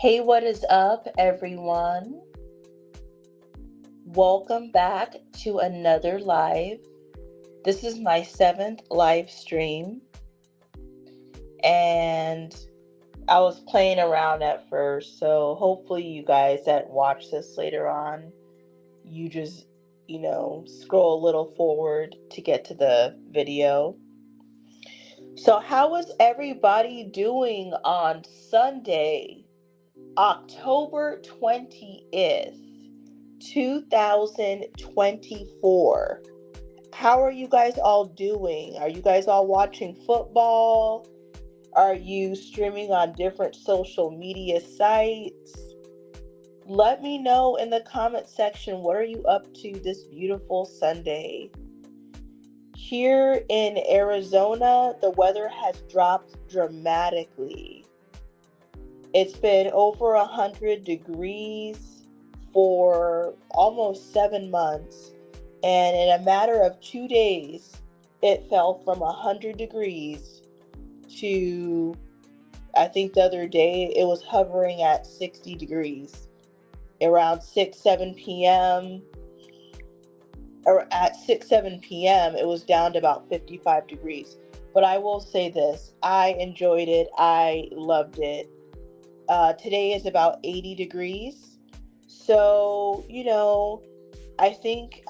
Hey, what is up, everyone? Welcome back to another live. This is my seventh live stream, and I was playing around at first, so hopefully, you guys that watch this later on, you just, scroll a little forward to get to the video. So, how is everybody doing on Sunday, October 20th? 2024. How are you guys all doing? Are you guys all watching football? Are you streaming on different social media sites? Let me know in the comment section, what are you up to this beautiful Sunday? Here in Arizona, the weather has dropped dramatically. It's been over 100 degrees for almost 7 months. And in a matter of 2 days, it fell from 100 degrees to, I think the other day, it was hovering at 60 degrees. Around 6, 7 p.m., or at 6, 7 p.m., it was down to about 55 degrees. But I will say this, I enjoyed it. I loved it. Today is about 80 degrees. So, I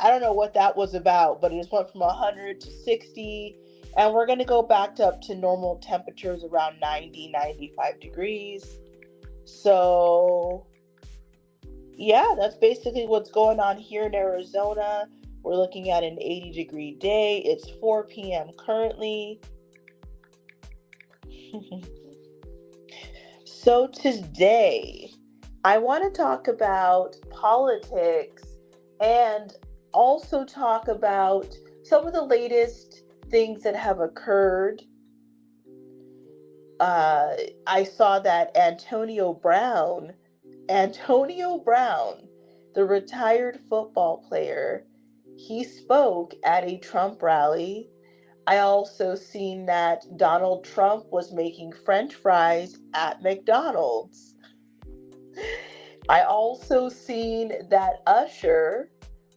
don't know what that was about, but it just went from 100 to 60. And we're going to go back to up to normal temperatures around 90, 95 degrees. So, yeah, that's basically what's going on here in Arizona. We're looking at an 80-degree day. It's 4 p.m. currently. So today, I want to talk about politics and also talk about some of the latest things that have occurred. I saw that Antonio Brown, the retired football player, he spoke at a Trump rally. I also seen that Donald Trump was making French fries at McDonald's. I also seen that Usher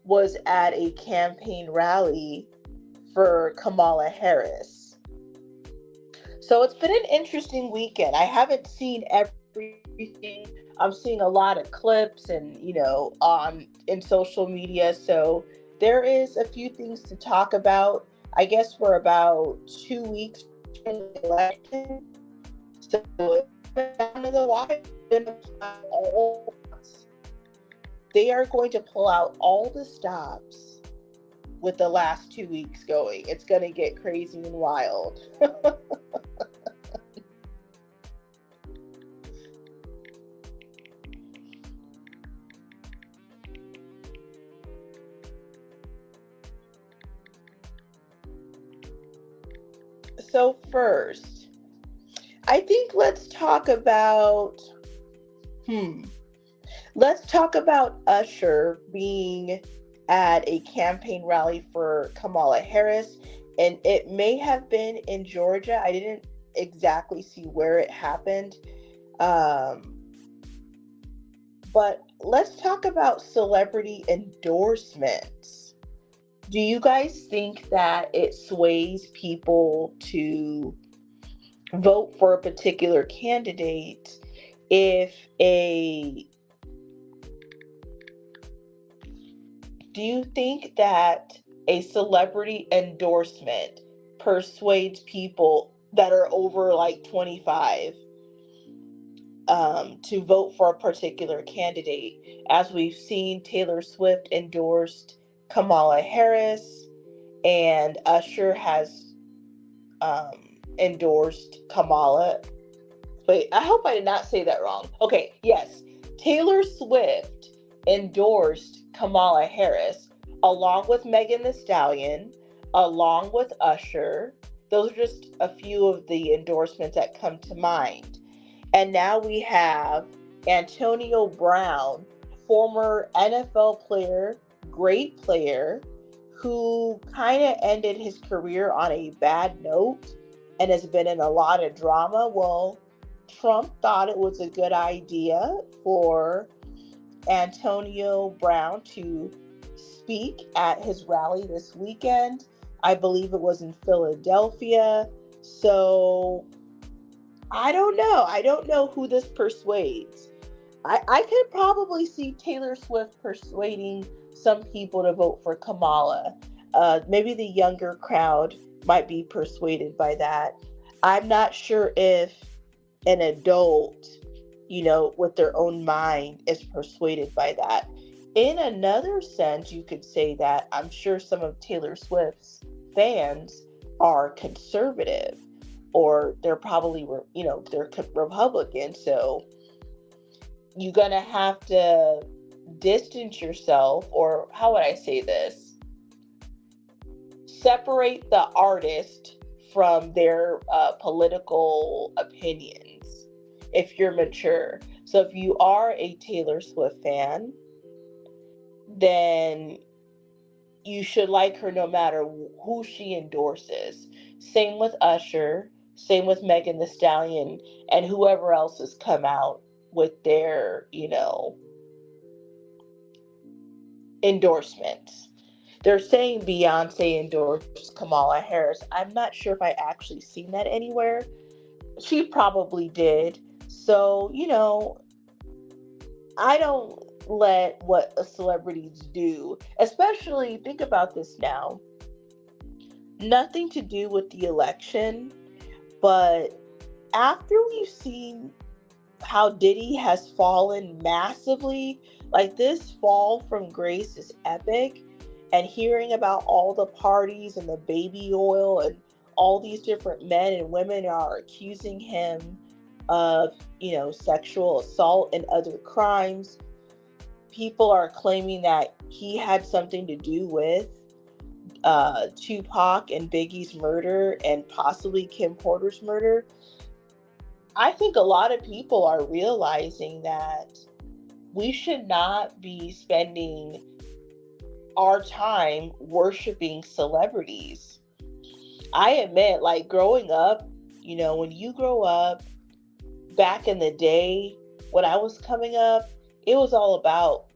was at a campaign rally for Kamala Harris. So it's been an interesting weekend. I haven't seen everything. I'm seeing a lot of clips and, on in social media. So there is a few things to talk about. I guess we're about 2 weeks from the election. So it's down to the wire. They are going to pull out all the stops with the last 2 weeks going. It's going to get crazy and wild. So first, I think let's talk about Usher being at a campaign rally for Kamala Harris, and it may have been in Georgia. I didn't exactly see where it happened. But let's talk about celebrity endorsements. Do you guys think that it sways people to vote for a particular candidate if do you think that a celebrity endorsement persuades people that are over like 25 to vote for a particular candidate? As we've seen, Taylor Swift endorsed Kamala Harris, and Usher has endorsed Kamala. Wait, I hope I did not say that wrong. Okay, yes. Taylor Swift endorsed Kamala Harris along with Megan Thee Stallion, along with Usher. Those are just a few of the endorsements that come to mind. And now we have Antonio Brown, former NFL player, great player, who kind of ended his career on a bad note and has been in a lot of drama. Well, Trump thought it was a good idea for Antonio Brown to speak at his rally this weekend. I believe it was in Philadelphia. So I don't know. I don't know who this persuades. I could probably see Taylor Swift persuading some people to vote for Kamala. Maybe the younger crowd might be persuaded by that. I'm not sure if an adult, with their own mind is persuaded by that. In another sense, you could say that I'm sure some of Taylor Swift's fans are conservative, or they're probably, they're Republican. So you're going to have to distance yourself, or how would I say this? Separate the artist from their political opinions if you're mature. So if you are a Taylor Swift fan, then you should like her no matter who she endorses. Same with Usher, same with Megan Thee Stallion, and whoever else has come out with their, endorsements. They're saying Beyonce endorsed Kamala Harris. I'm not sure if I actually seen that anywhere. She probably did. So, I don't let what celebrities do, especially think about this now. Nothing to do with the election, but after we've seen how Diddy has fallen massively, like this fall from grace is epic, and hearing about all the parties and the baby oil and all these different men and women are accusing him of, sexual assault and other crimes. People are claiming that he had something to do with Tupac and Biggie's murder and possibly Kim Porter's murder. I think a lot of people are realizing that we should not be spending our time worshiping celebrities. I admit, like growing up, when you grow up back in the day when I was coming up, it was all about,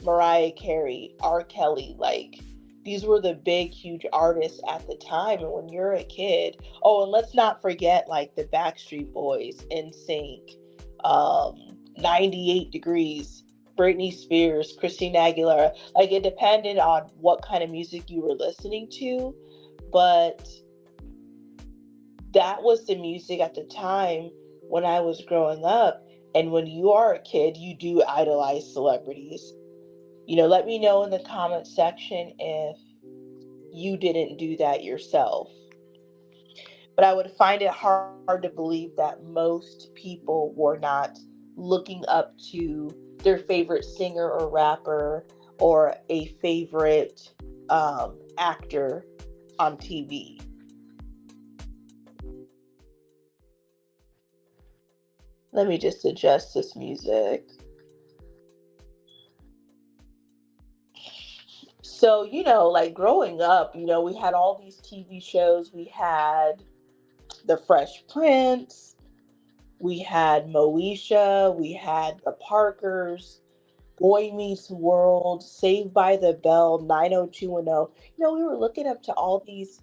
Mariah Carey, R. Kelly, like these were the big, huge artists at the time. And when you're a kid, oh, and let's not forget like the Backstreet Boys, NSYNC, 98 Degrees, Britney Spears, Christina Aguilera. Like it depended on what kind of music you were listening to, but that was the music at the time when I was growing up. And when you are a kid, you do idolize celebrities. Let me know in the comment section if you didn't do that yourself. But I would find it hard to believe that most people were not looking up to their favorite singer or rapper or a favorite actor on TV. Let me just adjust this music. So, like growing up, we had all these TV shows. We had The Fresh Prince, we had Moesha, we had The Parkers, Boy Meets World, Saved by the Bell, 90210. We were looking up to all these,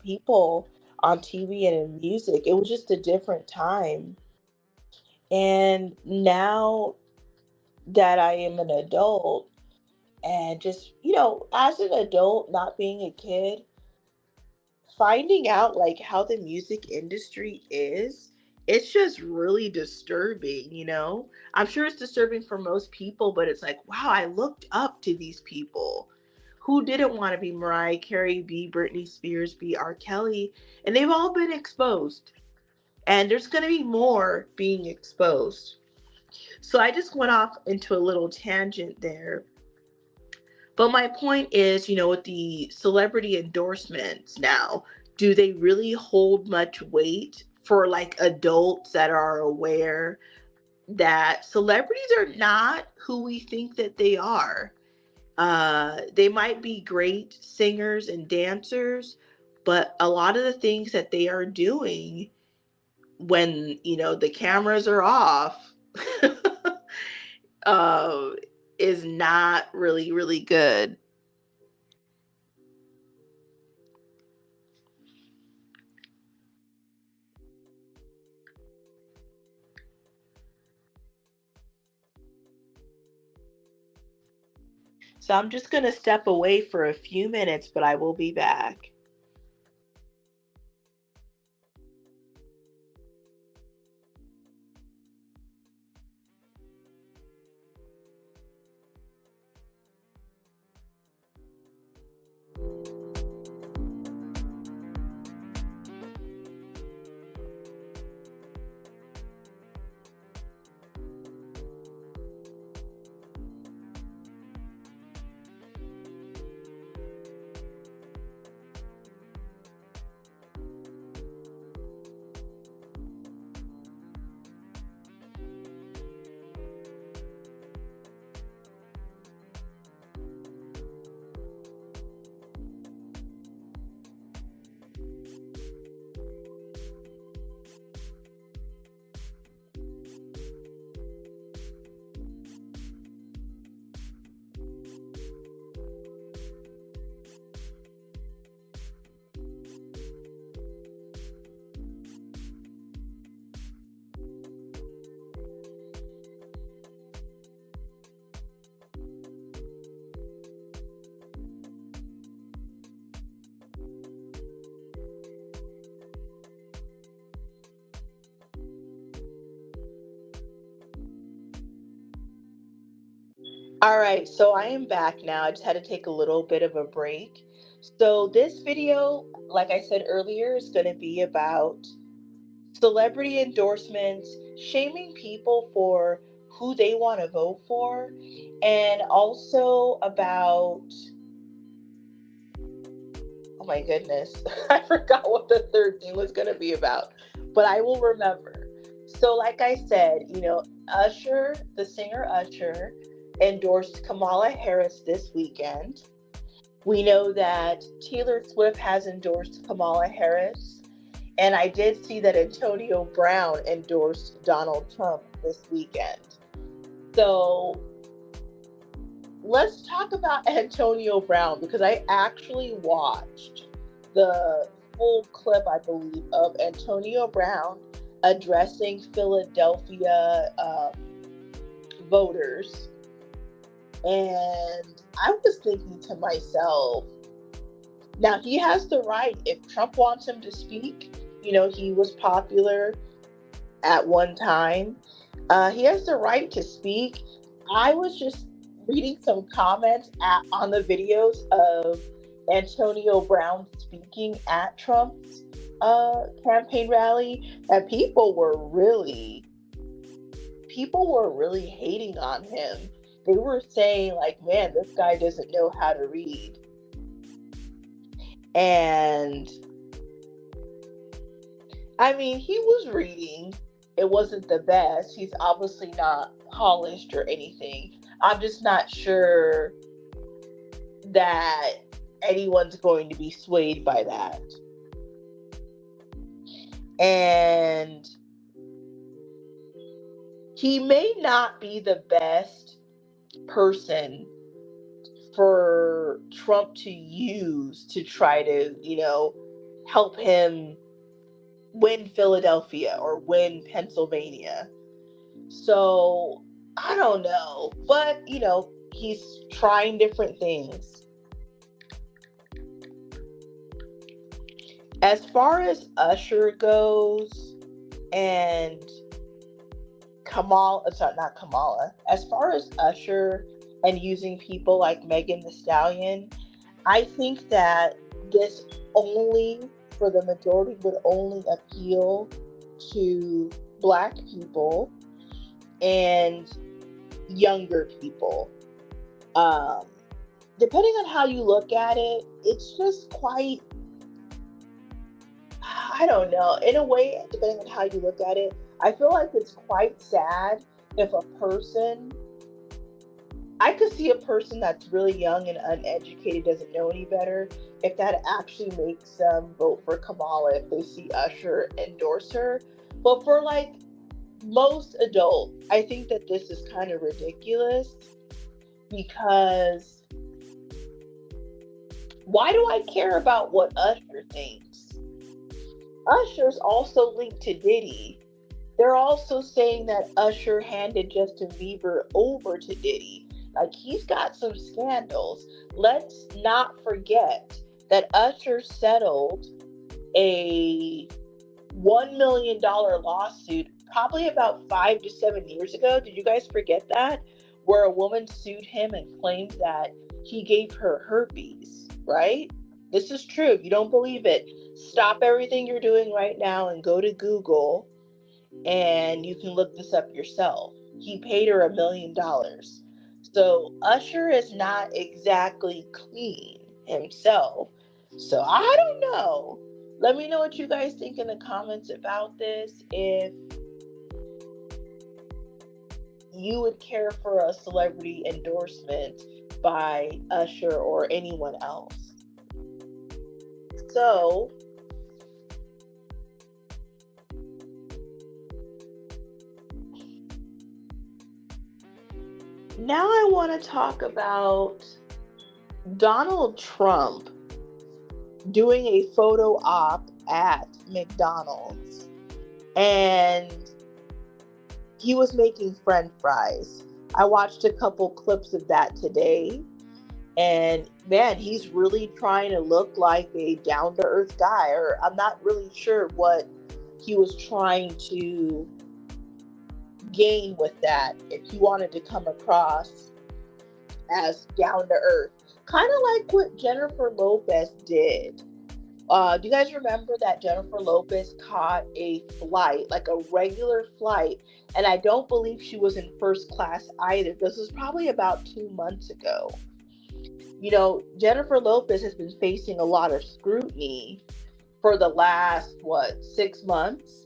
people on TV and in music. It was just a different time. And now that I am an adult, and just, as an adult, not being a kid, finding out like how the music industry is, it's just really disturbing. I'm sure it's disturbing for most people, but it's like, wow, I looked up to these people. Who didn't want to be Mariah Carey, be Britney Spears, be R. Kelly? And they've all been exposed, and there's going to be more being exposed. So I just went off into a little tangent there. But my point is, with the celebrity endorsements now, do they really hold much weight for like adults that are aware that celebrities are not who we think that they are? They might be great singers and dancers, but a lot of the things that they are doing when, the cameras are off, uh, is not really, really good. So I'm just going to step away for a few minutes, but I will be back. All right, so I am back now. I just had to take a little bit of a break. So, this video, like I said earlier, is going to be about celebrity endorsements, shaming people for who they want to vote for, and also about, oh my goodness, I forgot what the third thing was going to be about, but I will remember. So, like I said, Usher, the singer Usher, endorsed Kamala Harris this weekend. We know that Taylor Swift has endorsed Kamala Harris. And I did see that Antonio Brown endorsed Donald Trump this weekend. So let's talk about Antonio Brown, because I actually watched the full clip, I believe, of Antonio Brown addressing Philadelphia voters. And I was thinking to myself, now he has the right, if Trump wants him to speak, he was popular at one time. He has the right to speak. I was just reading some comments on the videos of Antonio Brown speaking at Trump's campaign rally, and people were really hating on him. They were saying, like, man, this guy doesn't know how to read. And I mean, he was reading. It wasn't the best. He's obviously not polished or anything. I'm just not sure that anyone's going to be swayed by that. And he may not be the best person for Trump to use to try to, help him win Philadelphia or win Pennsylvania. So I don't know, but he's trying different things. As far as Usher goes, and not Kamala. As far as Usher and using people like Megan Thee Stallion, I think that this only, for the majority, would only appeal to Black people and younger people. Depending on how you look at it, it's just quite, I don't know, in a way, depending on how you look at it, I feel like it's quite sad if I could see a person that's really young and uneducated, doesn't know any better, if that actually makes them vote for Kamala if they see Usher endorse her. But for like most adults, I think that this is kind of ridiculous because why do I care about what Usher thinks? Usher's also linked to Diddy. They're also saying that Usher handed Justin Bieber over to Diddy. Like, he's got some scandals. Let's not forget that Usher settled a $1 million lawsuit probably about 5 to 7 years ago. Did you guys forget that? Where a woman sued him and claimed that he gave her herpes, right? This is true. If you don't believe it, stop everything you're doing right now and go to Google and you can look this up yourself. He paid her $1 million. So Usher is not exactly clean himself. So I don't know. Let me know what you guys think in the comments about this. If you would care for a celebrity endorsement by Usher or anyone else. So now I want to talk about Donald Trump doing a photo op at McDonald's, and he was making French fries. I watched a couple clips of that today, and man, he's really trying to look like a down-to-earth guy, or I'm not really sure what he was trying to gain with that, if he wanted to come across as down-to-earth. Kind of like what Jennifer Lopez did. Do you guys remember that Jennifer Lopez caught a flight, like a regular flight, and I don't believe she was in first class either. This was probably about 2 months ago. You know, Jennifer Lopez has been facing a lot of scrutiny for the last, 6 months?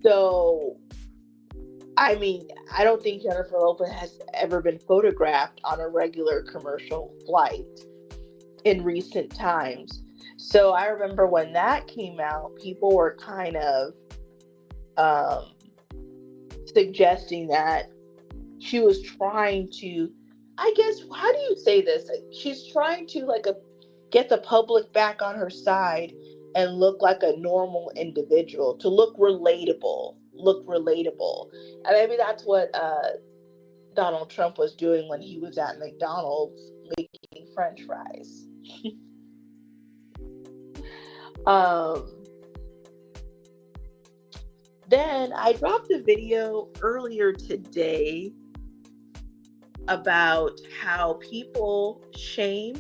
So, I mean, I don't think Jennifer Lopez has ever been photographed on a regular commercial flight in recent times. So I remember when that came out, people were kind of suggesting that she was trying to, I guess, how do you say this? She's trying to get the public back on her side and look like a normal individual, to look relatable. And maybe that's what Donald Trump was doing when he was at McDonald's making French fries. Then I dropped a video earlier today about how people shame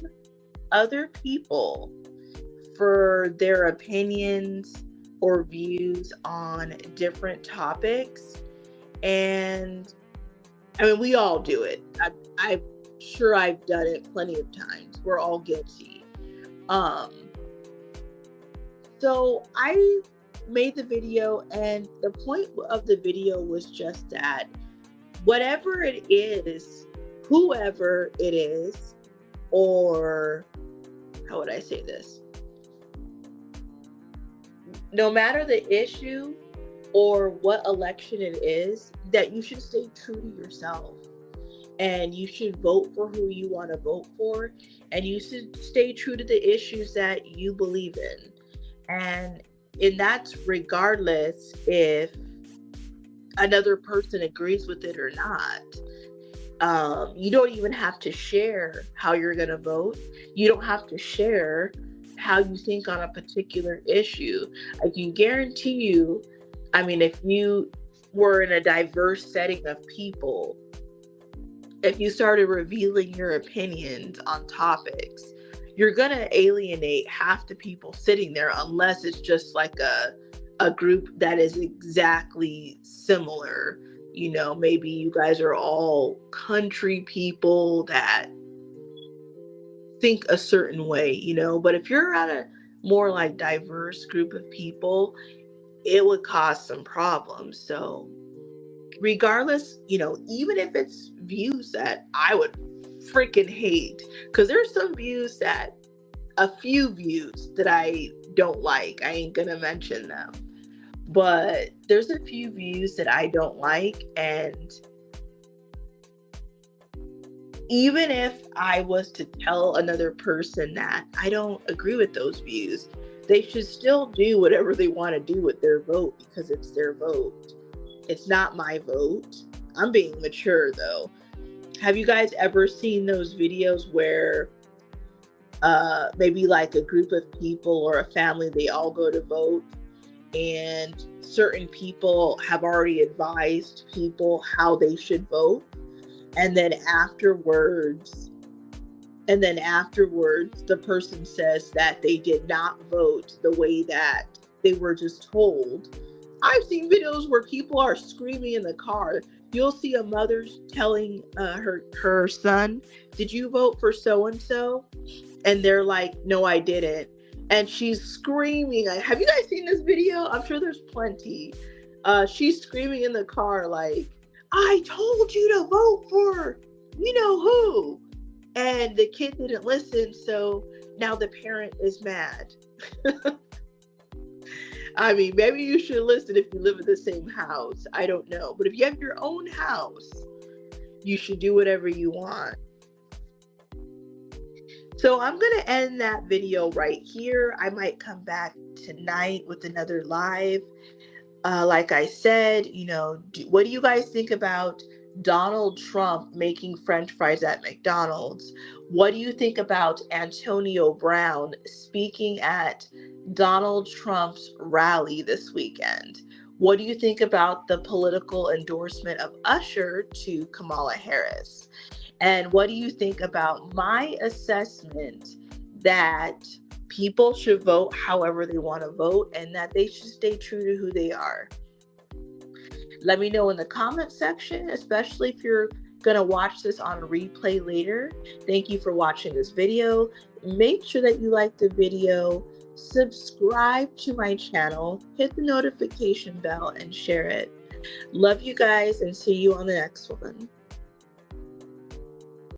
other people for their opinions or views on different topics. And I mean, we all do it. I'm sure I've done it plenty of times. We're all guilty. So I made the video, and the point of the video was just that whatever it is, whoever it is, or how would I say this? No matter the issue or what election it is, that you should stay true to yourself. And you should vote for who you want to vote for. And you should stay true to the issues that you believe in. And that's regardless if another person agrees with it or not. You don't even have to share how you're going to vote. You don't have to share how you think on a particular issue. I can guarantee you, I mean, if you were in a diverse setting of people, if you started revealing your opinions on topics, you're going to alienate half the people sitting there, unless it's just like a group that is exactly similar. You know, maybe you guys are all country people that think a certain way, you know, but if you're at a more like diverse group of people, it would cause some problems. So regardless, you know, even if it's views that I would freaking hate, because there's some views a few views that I don't like. I ain't gonna mention them. But there's a few views that I don't like, and even if I was to tell another person that I don't agree with those views, they should still do whatever they want to do with their vote because it's their vote. It's not my vote. I'm being mature though. Have you guys ever seen those videos where maybe like a group of people or a family, they all go to vote, and certain people have already advised people how they should vote, and then afterwards the person says that they did not vote the way that they were just told. I've seen videos where people are screaming in the car. You'll see a mother telling her son, did you vote for so and so? And they're like, no, I didn't. And she's screaming. Have you guys seen this video? I'm sure there's plenty. She's screaming in the car like, I told you to vote for you know who. And the kid didn't listen, so now the parent is mad. I mean, maybe you should listen if you live in the same house. I don't know. But if you have your own house, you should do whatever you want. So I'm going to end that video right here. I might come back tonight with another live. Like I said, what do you guys think about Donald Trump making French fries at McDonald's? What do you think about Antonio Brown speaking at Donald Trump's rally this weekend? What do you think about the political endorsement of Usher to Kamala Harris? And what do you think about my assessment that people should vote however they want to vote and that they should stay true to who they are? Let me know in the comment section, especially if you're going to watch this on replay later. Thank you for watching this video. Make sure that you like the video, subscribe to my channel, hit the notification bell, and share it. Love you guys, and see you on the next one.